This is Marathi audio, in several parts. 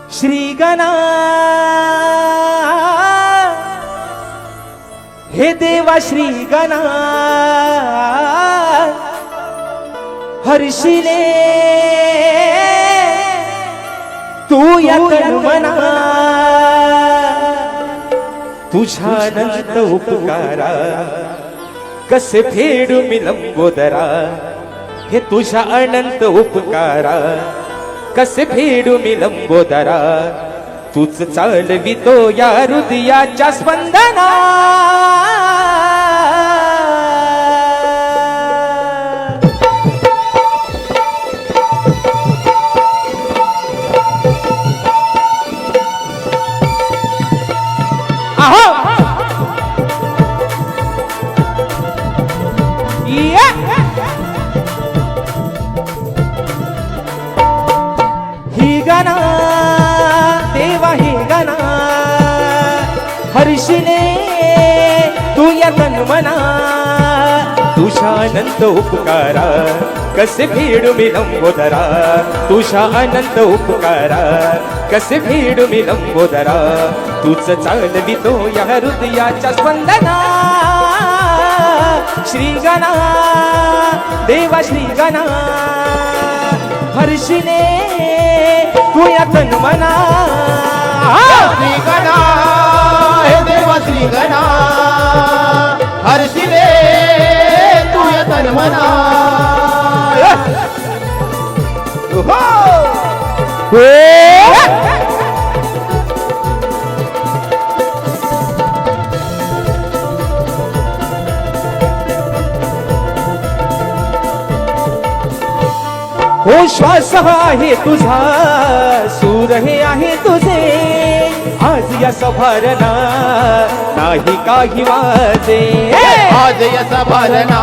श्री गणा हे देवा श्री गणा हर्षिले तू या मना तुझ्या अनंत उपकारा कसे फेडू मी लंबोदरा हे तुझ्या अनंत उपकारा कसे फेडू मी लंबोदरा तूच चालवितो या हृदयाच्या स्पंदना ही गणा देवा ही गणा हर्षिले तू या तन्मना तुझ्या अनंत उपकारा कसे फेडू मी लंबोदरा तुझ्या अनंत उपकारा कसे फेडू मी लंबोदरा तूच चालवितो या हृदयाच्या स्पंदना श्री गणा देवा श्री गणा हर्षिले तू या तन्मना श्री गणा हे देवा श्री गणा हर्षिले तू या तन्मना हो श्वास आहे तुझा सूर हे आहे तुझे आज या सभारणा नाही काही माझे आज यसा भरणा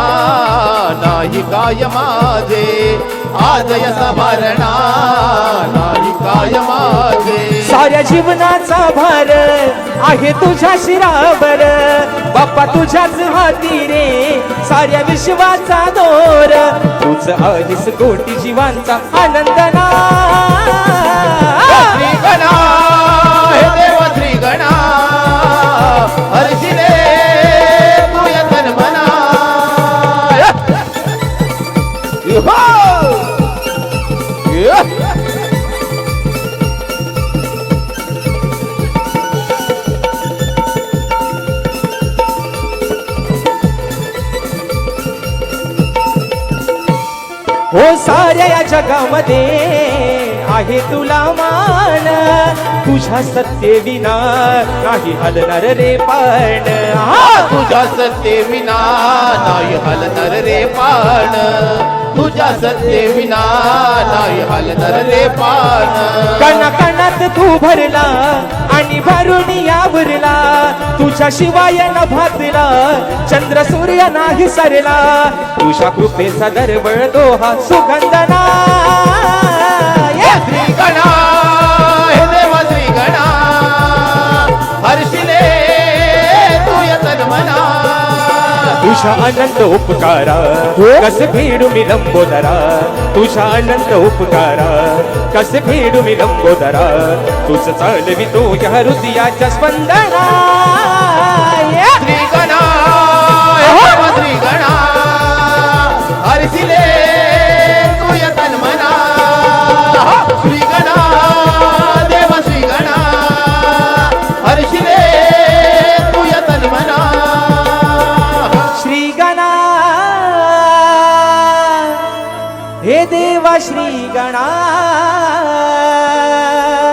नाही काय माझे आज यसा भरणा नाही काय माझे साऱ्या जीवनाचा भार आहे तुझ्या शिरावर बाप्पा तुझ्याच हाती रे साऱ्या विश्वाचा दोर तुझ आहेस कोटी जीवांचा आनंदना श्री गणा हे देवा श्री गणा हर्षिले तू या तन्मना हो साऱ्या या जगामध्ये आहे तुला मान तुझ्या सत्य विना नाही हलणार रे पण तुझ्या सत्य विना नाही हलणार रे पाण तुझ्या सत्य विना नाही हलणार रे पाण कणा कणात तू भरला आणि भरून यावरला तुझ्या शिवाय न भातला चंद्र सूर्य नाही सरला तुझ्या कृपेचा दरवळ दोहा सुगंधना श्री गणा हे देवा श्री गणा हर्षिले तू या तन्मना तुझ्या अनंत उपकारा कसे फेडू मी लंबोदरा तुझ्या अनंत उपकारा कसे फेडू मी लंबोदरा तुझ चालवितो या हृदयाच्या स्पंदना श्री गणा हे देवा श्री गणा हर्षिले तू या तन्मना श्री गणा देवा श्री गणा हर्षिले तू या तन्मना श्री गणा हे देवा श्री गणा